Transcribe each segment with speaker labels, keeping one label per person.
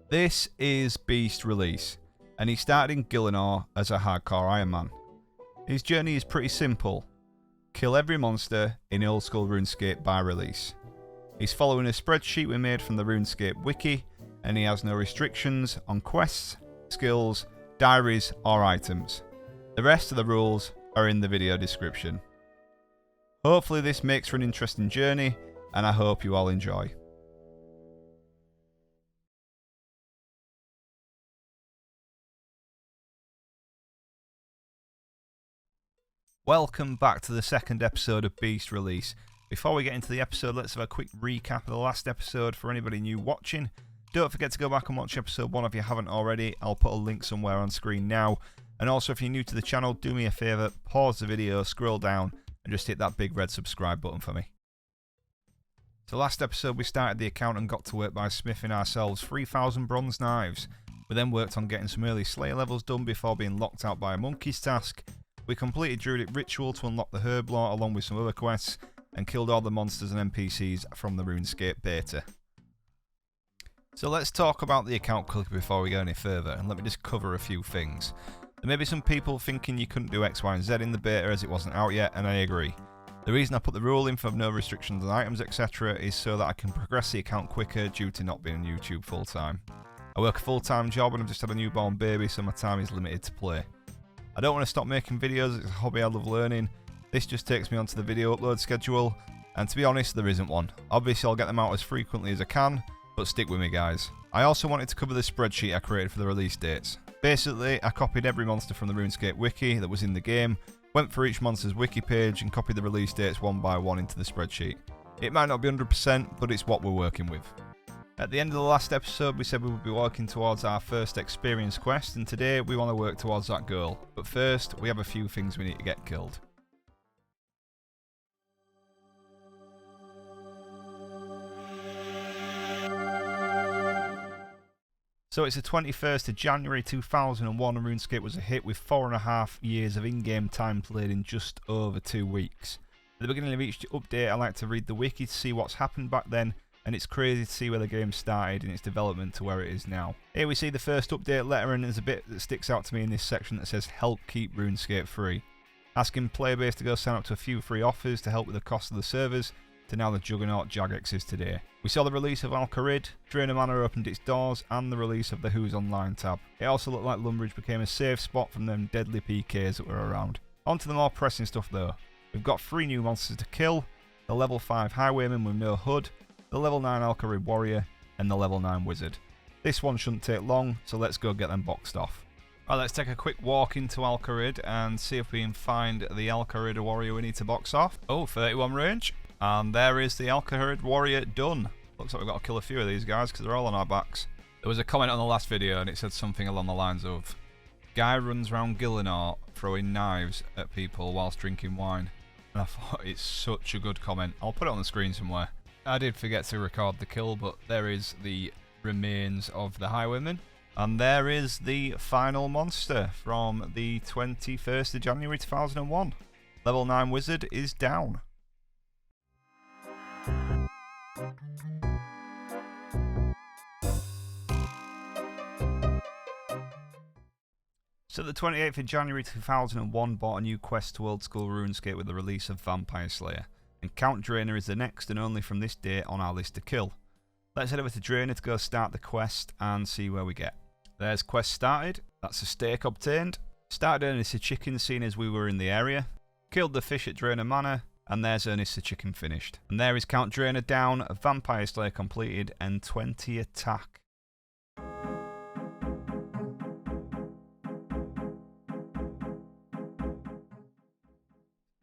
Speaker 1: This is Beast Release, and he started in Gillinor as a hardcore Iron Man. His journey is pretty simple. Kill every monster in old school RuneScape by release. He's following a spreadsheet we made from the RuneScape wiki, and he has no restrictions on quests, skills, diaries or items. The rest of the rules are in the video description. Hopefully this makes for an interesting journey, and I hope you all enjoy. Welcome back to the second episode of Beast Release. Before we get into the episode, let's have a quick recap of the last episode for anybody new watching. Don't forget to go back and watch episode 1 if you haven't already. I'll put a link somewhere on screen now. And also, if you're new to the channel, do me a favour, pause the video, scroll down and just hit that big red subscribe button for me. So last episode we started the account and got to work by smithing ourselves 3,000 bronze knives. We then worked on getting some early Slayer levels done before being locked out by a monkey's task. We completed Druidic Ritual to unlock the Herb Lore along with some other quests, and killed all the monsters and NPCs from the RuneScape beta. So let's talk about the account quickly before we go any further, and let me just cover a few things. There may be some people thinking you couldn't do X, Y and Z in the beta as it wasn't out yet, and I agree. The reason I put the rule in for no restrictions on items etc. is so that I can progress the account quicker due to not being on YouTube full time. I work a full-time job and I've just had a newborn baby, so my time is limited to play. I don't want to stop making videos, it's a hobby I love learning. This just takes me onto the video upload schedule, and to be honest, there isn't one. Obviously I'll get them out as frequently as I can, but stick with me guys. I also wanted to cover the spreadsheet I created for the release dates. Basically, I copied every monster from the RuneScape wiki that was in the game, went for each monster's wiki page and copied the release dates one by one into the spreadsheet. It might not be 100%, but it's what we're working with. At the end of the last episode we said we would be working towards our first experience quest, and today we want to work towards that goal. But first, we have a few things we need to get killed. So it's the 21st of January 2001 and RuneScape was a hit with 4.5 years of in-game time played in just over 2 weeks. At the beginning of each update I like to read the wiki to see what's happened back then, and it's crazy to see where the game started in its development to where it is now. Here we see the first update letter, and there's a bit that sticks out to me in this section that says help keep RuneScape free. Asking player base to go sign up to a few free offers to help with the cost of the servers, to now the juggernaut Jagex is today. We saw the release of Al-Kharid, Draenor Manor opened its doors, and the release of the Who's Online tab. It also looked like Lumbridge became a safe spot from them deadly PKs that were around. On to the more pressing stuff though. We've got 3 new monsters to kill, the level 5 Highwayman with no HUD, the level 9 Al-Kharid Warrior, and the level 9 Wizard. This one shouldn't take long, so let's go get them boxed off. Right, let's take a quick walk into Al-Kharid and see if we can find the Al-Kharid Warrior we need to box off. Oh, 31 range. And there is the Al-Kharid Warrior done. Looks like we've got to kill a few of these guys because they're all on our backs. There was a comment on the last video and it said something along the lines of, guy runs around Gillinor throwing knives at people whilst drinking wine. And I thought it's such a good comment. I'll put it on the screen somewhere. I did forget to record the kill, but there is the remains of the Highwayman. And there is the final monster from the 21st of January 2001. Level 9 Wizard is down. So the 28th of January 2001 bought a new quest to old school RuneScape with the release of Vampire Slayer. And Count Draenor is the next and only from this date on our list to kill. Let's head over to Draenor to go start the quest and see where we get. There's quest started, that's a steak obtained. Started Ernest the Chicken seeing as we were in the area. Killed the fish at Draenor Manor, and there's Ernest the Chicken finished. And there is Count Draenor down, a Vampire Slayer completed, and 20 attack.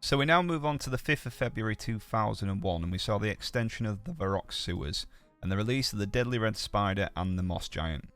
Speaker 1: So we now move on to the 5th of February 2001 and we saw the extension of the Varrock sewers and the release of the Deadly Red Spider and the Moss Giant.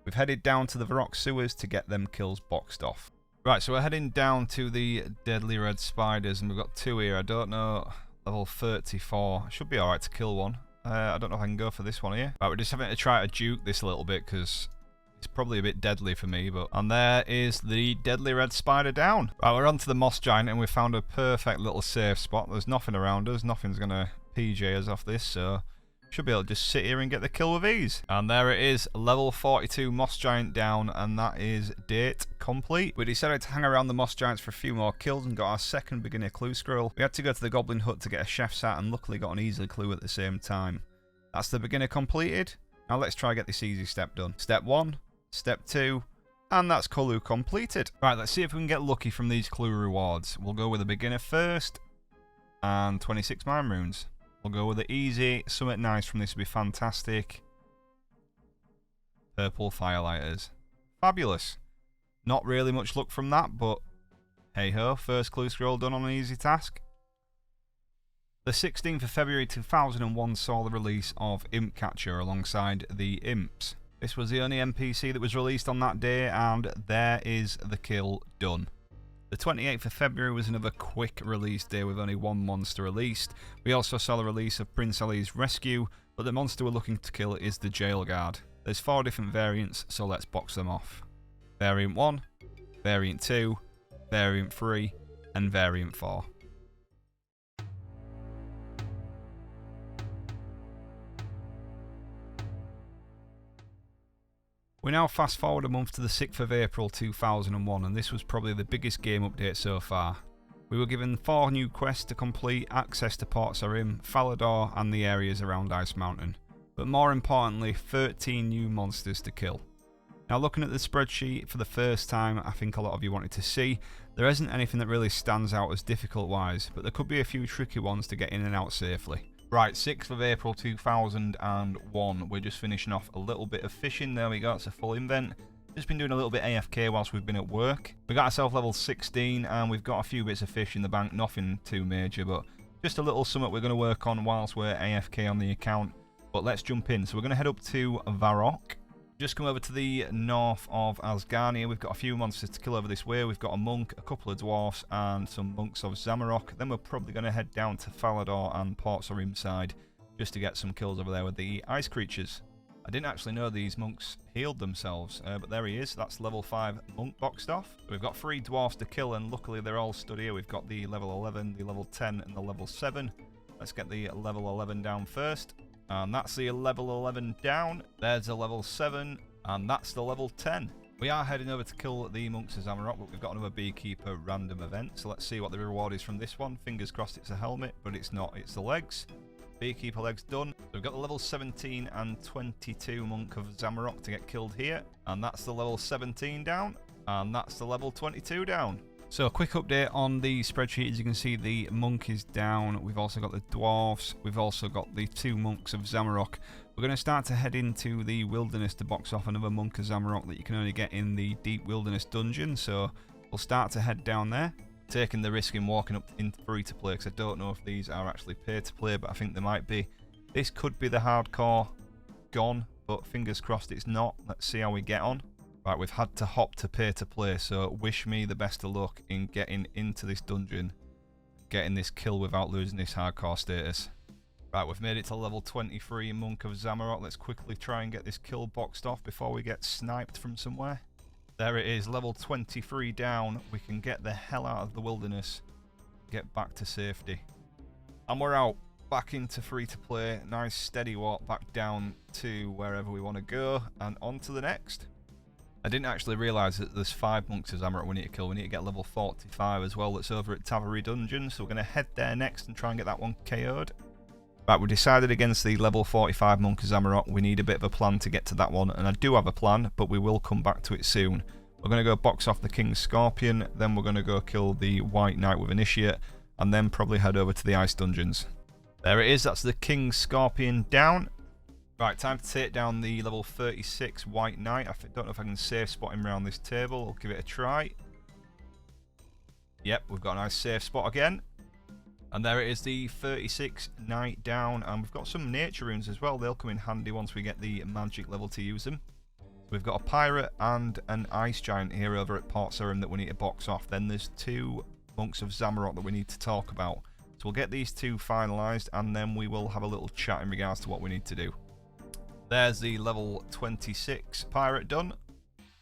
Speaker 1: We've headed down to the Varrock sewers to get them kills boxed off. Right, so we're heading down to the Deadly Red Spiders and we've got 2 here. I don't know, level 34. Should be alright to kill one. I don't know if I can go for this one here. Right, we're just having to try to juke this a little bit because it's probably a bit deadly for me, but... And there is the Deadly Red Spider down. Right, we're on to the Moss Giant and we found a perfect little safe spot. There's nothing around us. Nothing's going to PJ us off this, so... Should be able to just sit here and get the kill with ease. And there it is, level 42 Moss Giant down, and that is date complete. We decided to hang around the Moss Giants for a few more kills and got our second beginner clue scroll. We had to go to the Goblin Hut to get a chef's hat and luckily got an easy clue at the same time. That's the beginner completed. Now let's try and get this easy step done. Step 1, step 2, and that's clue completed. Right, let's see if we can get lucky from these clue rewards. We'll go with the beginner first, and 26 mine runes. We'll go with the easy, something nice from this would be fantastic. Purple firelighters. Fabulous. Not really much luck from that, but hey ho, first clue scroll done on an easy task. The 16th of February 2001 saw the release of Imp Catcher alongside the Imps. This was the only NPC that was released on that day, and there is the kill done. The 28th of February was another quick release day with only one monster released. We also saw the release of Prince Ali's Rescue, but the monster we're looking to kill is the Jail Guard. There's 4 different variants, so let's box them off. Variant 1, Variant 2, Variant 3, and Variant 4. We now fast forward a month to the 6th of April 2001, and this was probably the biggest game update so far. We were given 4 new quests to complete, access to Port Sarim, Falador and the areas around Ice Mountain. But more importantly, 13 new monsters to kill. Now looking at the spreadsheet for the first time, I think a lot of you wanted to see, there isn't anything that really stands out as difficult wise, but there could be a few tricky ones to get in and out safely. Right, 6th of April 2001, we're just finishing off a little bit of fishing. There we go, it's a full invent. Just been doing a little bit AFK whilst we've been at work. We got ourselves level 16 and we've got a few bits of fish in the bank, nothing too major, but just a little something we're going to work on whilst we're AFK on the account. But let's jump in. So we're going to head up to Varrock. Just come over to the north of Asgarnia. We've got a few monsters to kill over this way. We've got a monk, a couple of dwarfs, and some monks of Zamorak. Then we're probably going to head down to Falador and Port Sarim side just to get some kills over there with the ice creatures. I didn't actually know these monks healed themselves, but there he is. That's level 5 monk boxed off. We've got 3 dwarfs to kill, and luckily they're all stood here. We've got the level 11, the level 10, and the level 7. Let's get the level 11 down first. And that's the level 11 down. There's a level 7. And that's the level 10. We are heading over to kill the monks of Zamorak, but we've got another beekeeper random event. So let's see what the reward is from this one. Fingers crossed it's a helmet, but it's not. It's the legs. Beekeeper legs done. So we've got the level 17 and 22 monk of Zamorak to get killed here. And that's the level 17 down. And that's the level 22 down. So a quick update on the spreadsheet. As you can see, the monk is down. We've also got the dwarfs. We've also got the 2 monks of Zamorak. We're going to start to head into the wilderness to box off another monk of Zamorak that you can only get in the deep wilderness dungeon. So we'll start to head down there. Taking the risk in walking up in free to play because I don't know if these are actually pay to play, but I think they might be. This could be the hardcore gone, but fingers crossed it's not. Let's see how we get on. Right, we've had to hop to pay to play, so wish me the best of luck in getting into this dungeon, getting this kill without losing this hardcore status. Right, we've made it to level 23 Monk of Zamorak. Let's quickly try and get this kill boxed off before we get sniped from somewhere. There it is, level 23 down. We can get the hell out of the wilderness, get back to safety. And we're out, back into free to play. Nice steady walk back down to wherever we want to go and on to the next. I didn't actually realise that there's 5 monks of Zamorak we need to kill. We need to get level 45 as well. That's over at Tavary Dungeon, so we're going to head there next and try and get that one KO'd. Right, we decided against the level 45 monk of Zamorak. We need a bit of a plan to get to that one, and I do have a plan, but we will come back to it soon. We're going to go box off the King's Scorpion, then we're going to go kill the White Knight with Initiate, and then probably head over to the Ice Dungeons. There it is, that's the King's Scorpion down. Right, time to take down the level 36 White Knight. I don't know if I can safe spot him around this table. I'll give it a try. Yep, we've got a nice safe spot again. And there it is, the 36 Knight down. And we've got some nature runes as well. They'll come in handy once we get the magic level to use them. We've got a pirate and an ice giant here over at Port Sarim that we need to box off. Then there's 2 monks of Zamorak that we need to talk about. So we'll get these 2 finalised and then we will have a little chat in regards to what we need to do. There's the level 26 pirate done.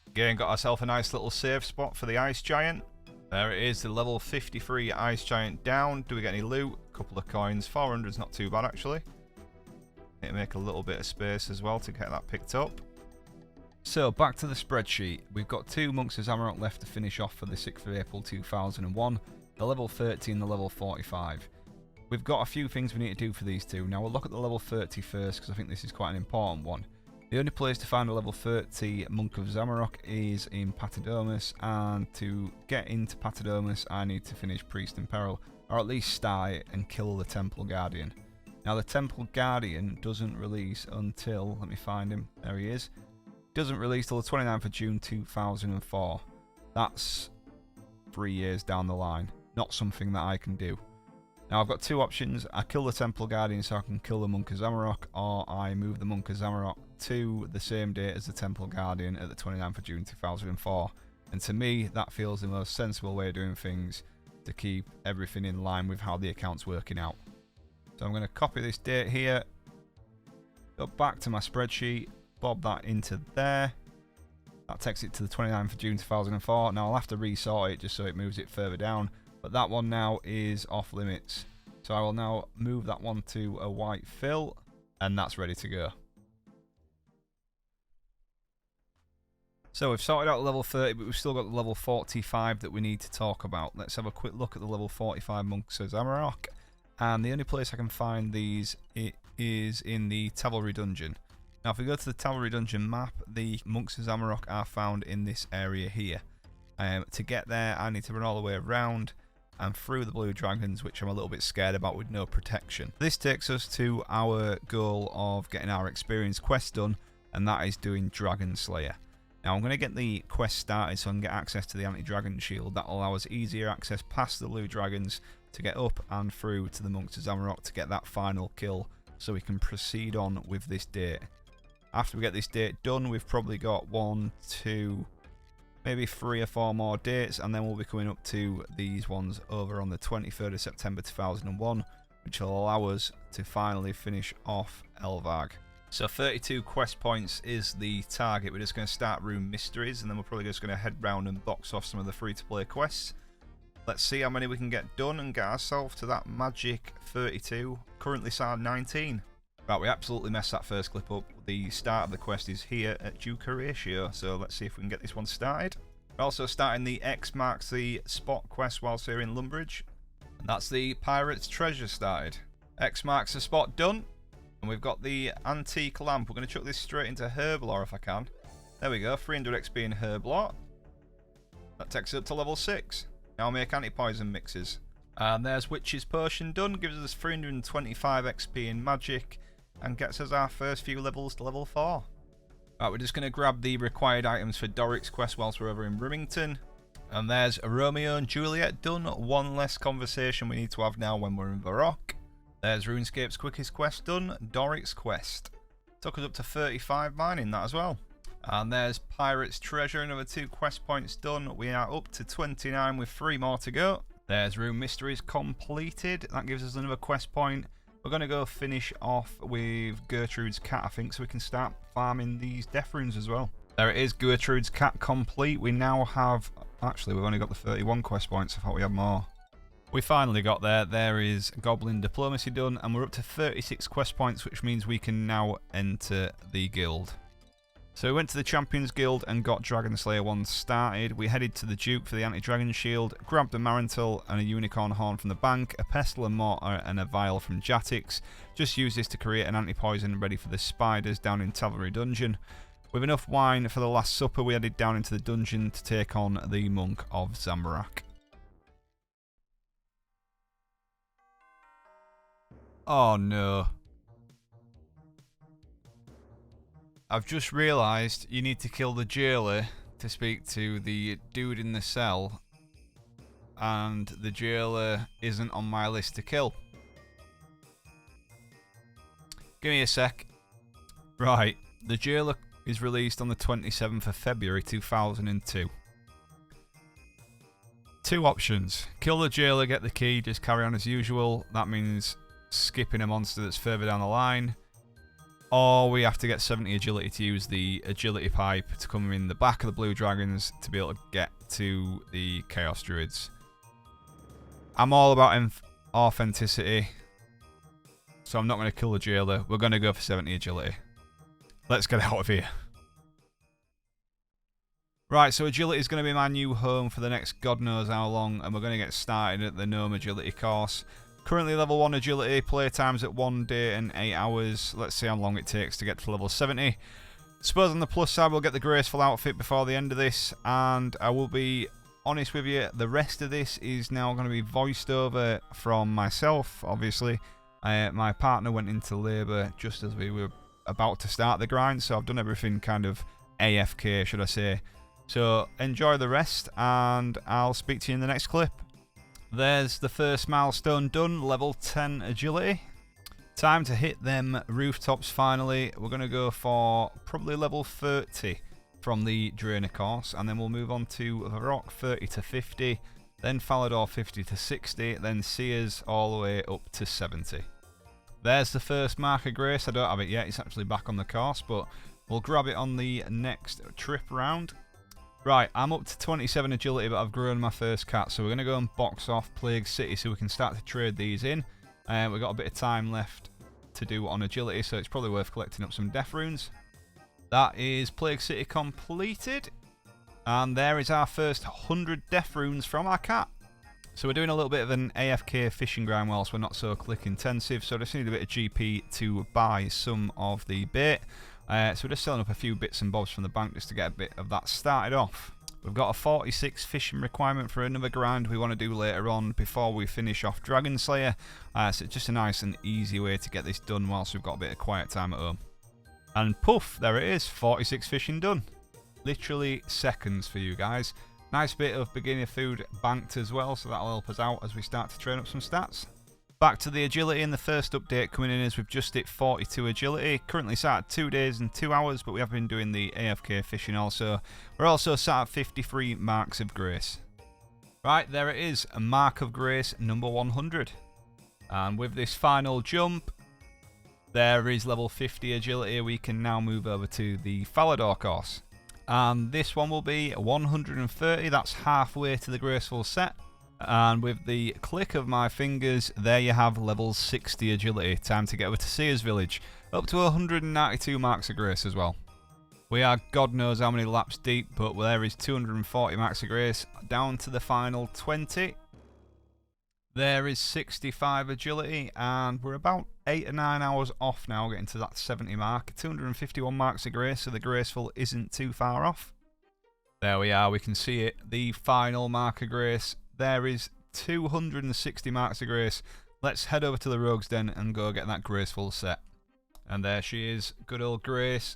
Speaker 1: Again, got ourselves a nice little safe spot for the ice giant. There it is, the level 53 ice giant down. Do we get any loot? A couple of coins. 400 is not too bad actually. Need to make a little bit of space as well to get that picked up. So back to the spreadsheet. We've got 2 Monks of Zamorak left to finish off for the 6th of April 2001. The level 30 and the level 45. We've got a few things we need to do for these two. Now we'll look at the level 30 first because I think this is quite an important one. The only place to find a level 30 Monk of Zamorak is in Patadomus, and to get into Patadomus I need to finish Priest in Peril, or at least start it and kill the Temple Guardian. Now the Temple Guardian doesn't release until, let me find him, there he is, doesn't release till the 29th of June 2004. That's 3 years down the line, not something that I can do. Now I've got 2 options. I kill the Temple Guardian so I can kill the Monk of Zamorak, or I move the Monk of Zamorak to the same date as the Temple Guardian at the 29th of June 2004. And to me, that feels the most sensible way of doing things to keep everything in line with how the account's working out. So I'm going to copy this date here, go back to my spreadsheet, bob that into there. That takes it to the 29th of June 2004. Now I'll have to resort it just so it moves it further down. But that one now is off limits. So I will now move that one to a white fill, and that's ready to go. So we've sorted out level 30, but we've still got the level 45 that we need to talk about. Let's have a quick look at the level 45 Monks of Zamorak. And the only place I can find these is in the Cavalry Dungeon. Now if we go to the Cavalry Dungeon map, the Monks of Zamorak are found in this area here. To get there I need to run all the way around and through the blue dragons, which I'm a little bit scared about with no protection. This takes us to our goal of getting our experience quest done, and that is doing Dragon Slayer. Now I'm going to get the quest started so I can get access to the anti-dragon shield. That will allow us easier access past the blue dragons to get up and through to the Monks of Zamorak to get that final kill, so we can proceed on with this date. After we get this date done, we've probably got 1, 2, maybe 3 or 4 more dates, and then we'll be coming up to these ones over on the 23rd of September 2001, which will allow us to finally finish off Elvarg. So 32 quest points is the target. We're just going to start Rune Mysteries, and then we're probably just going to head round and box off some of the free-to-play quests. Let's see how many we can get done and get ourselves to that magic 32. Currently SAR 19. Right, we absolutely messed that first clip up. The start of the quest is here at Duca Ratio, so let's see if we can get this one started. We're also starting the X marks the spot quest whilst here in Lumbridge, and that's the Pirate's Treasure started. X marks the spot done, and we've got the Antique Lamp. We're going to chuck this straight into Herblore if I can. There we go, 300 XP in Herblore. That takes it up to level 6. Now I'll make anti-poison mixes. And there's Witch's Potion done, gives us 325 XP in Magic, and gets us our first few levels to level 4. Right, we're just going to grab the required items for Doric's quest whilst we're over in Rimington. And there's Romeo and Juliet done. One less conversation we need to have now when we're in Varrock. There's RuneScape's quickest quest done. Doric's quest. Took us up to 35 mining that as well. And there's Pirate's Treasure, another 2 quest points done. We are up to 29 with 3 more to go. There's Rune Mysteries completed. That gives us another quest point. We're going to go finish off with Gertrude's Cat, I think, so we can start farming these death runes as well. There it is, Gertrude's Cat complete. We now have... Actually, we've only got the 31 quest points. I thought we had more. We finally got there. There is Goblin Diplomacy done, and we're up to 36 quest points, which means we can now enter the guild. So we went to the Champions Guild and got Dragon Slayer 1 started. We headed to the Duke for the Anti-Dragon Shield, grabbed a Marantil and a Unicorn Horn from the bank, a Pestle and Mortar and a Vial from Jatix. Just use this to create an anti-poison ready for the spiders down in Cavalry Dungeon. With enough wine for the Last Supper, we headed down into the dungeon to take on the Monk of Zamorak. Oh no. I've just realised you need to kill the jailer to speak to the dude in the cell, and the jailer isn't on my list to kill. Give me a sec. Right, the jailer is released on the 27th of February 2002. 2 options. Kill the jailer, get the key, just carry on as usual. That means skipping a monster that's further down the line. Or we have to get 70 agility to use the agility pipe to come in the back of the blue dragons to be able to get to the chaos druids. I'm all about authenticity. So I'm not going to kill the jailer. We're going to go for 70 agility. Let's get out of here. Right, so agility is going to be my new home for the next God knows how long, and we're going to get started at the gnome agility course. Currently level 1 agility, playtime's at 1 day and 8 hours. Let's see how long it takes to get to level 70. Suppose on the plus side we'll get the graceful outfit before the end of this, and I will be honest with you, the rest of this is now going to be voiced over from myself, obviously. My partner went into labour just as we were about to start the grind, so I've done everything kind of AFK, should I say. So enjoy the rest, and I'll speak to you in the next clip. There's the first milestone done, level 10 agility. Time to hit them rooftops finally. We're going to go for probably level 30 from the Drainer course, and then we'll move on to Varrock 30 to 50, then Falador 50 to 60, then Seers all the way up to 70. There's the first Mark of Grace. I don't have it yet, it's actually back on the course, but we'll grab it on the next trip round. Right, I'm up to 27 agility, but I've grown my first cat, so we're going to go and box off Plague City so we can start to trade these in. We've got a bit of time left to do on agility, so it's probably worth collecting up some death runes. That is Plague City completed, and there is our first 100 death runes from our cat. So we're doing a little bit of an AFK fishing grind whilst we're not so click intensive, so I just need a bit of GP to buy some of the bait. So we're just selling up a few bits and bobs from the bank just to get a bit of that started off. We've got a 46 fishing requirement for another grind we want to do later on before we finish off Dragon Slayer. So it's just a nice and easy way to get this done whilst we've got a bit of quiet time at home. And poof, there it is, 46 fishing done. Literally seconds for you guys. Nice bit of beginner food banked as well, so that'll help us out as we start to train up some stats. Back to the agility, and the first update coming in is we've just hit 42 agility. Currently sat at 2 days and 2 hours, but we have been doing the AFK fishing also. We're also sat at 53 marks of grace. Right, there it is, a mark of grace number 100. And with this final jump, there is level 50 agility. We can now move over to the Falador course. And this one will be 130, that's halfway to the graceful set. And with the click of my fingers, there you have level 60 agility. Time to get over to Seers Village. Up to 192 marks of grace as well. We are God knows how many laps deep, but there is 240 marks of grace. Down to the final 20. There is 65 agility, and we're about 8 or 9 hours off now, getting to that 70 mark. 251 marks of grace, so the graceful isn't too far off. There we are, we can see it. The final mark of grace. There is 260 marks of grace. Let's head over to the Rogue's Den and go get that graceful set. And there she is, good old Grace.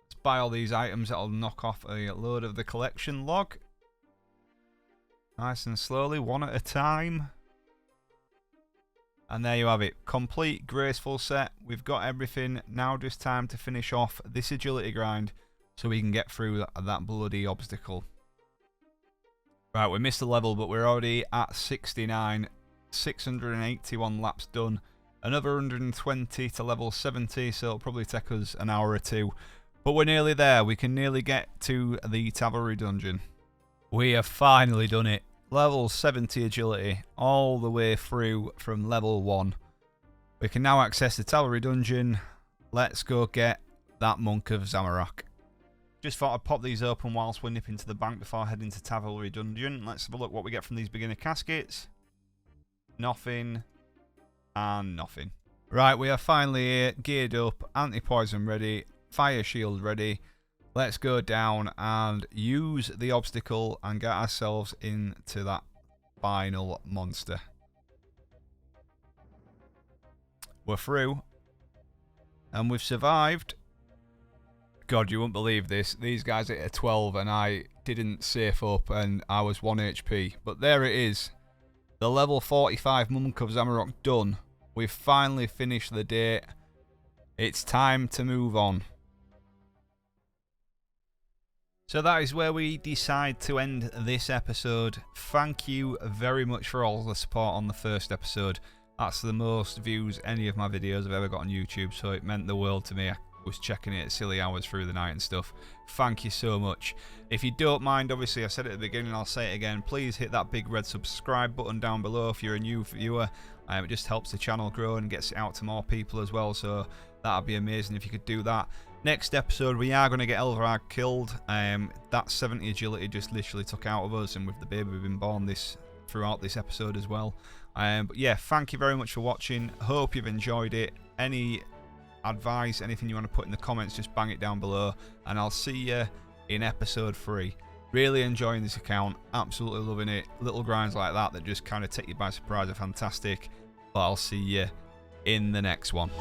Speaker 1: Let's buy all these items, that'll knock off a load of the collection log. Nice and slowly, one at a time. And there you have it, complete graceful set. We've got everything, now just time to finish off this agility grind so we can get through that bloody obstacle. Right, we missed a level, but we're already at 69, 681 laps done. Another 120 to level 70, so it'll probably take us an hour or two. But we're nearly there, we can nearly get to the Cavalry Dungeon. We have finally done it. Level 70 agility, all the way through from level 1. We can now access the Cavalry Dungeon. Let's go get that Monk of Zamorak. Just thought I'd pop these open whilst we're nipping to the bank before heading to Cavalry Dungeon. Let's have a look what we get from these beginner caskets. Nothing. And nothing. Right, we are finally here, geared up, anti-poison ready, fire shield ready. Let's go down and use the obstacle and get ourselves into that final monster. We're through. And we've survived. God, you wouldn't believe this. These guys hit a 12 and I didn't safe up and I was 1 HP. But there it is. The level 45 Monk of Zamorak done. We've finally finished the day. It's time to move on. So that is where we decide to end this episode. Thank you very much for all the support on the first episode. That's the most views any of my videos have ever got on YouTube, so it meant the world to me. I was checking it at silly hours through the night and stuff. Thank you so much. If you don't mind, obviously I said it at the beginning, I'll say it again, please hit that big red subscribe button down below if you're a new viewer. It just helps the channel grow and gets it out to more people as well, so that'd be amazing if you could do that. Next episode we are going to get Varrock killed. That 70 agility just literally took out of us, and with the baby being born throughout this episode as well. But yeah, thank you very much for watching. Hope you've enjoyed it. Any advice, anything you want to put in the comments, just bang it down below, and I'll see you in episode 3. Really enjoying this account, absolutely loving it. Little grinds like that just kind of take you by surprise are fantastic. But I'll see you in the next one.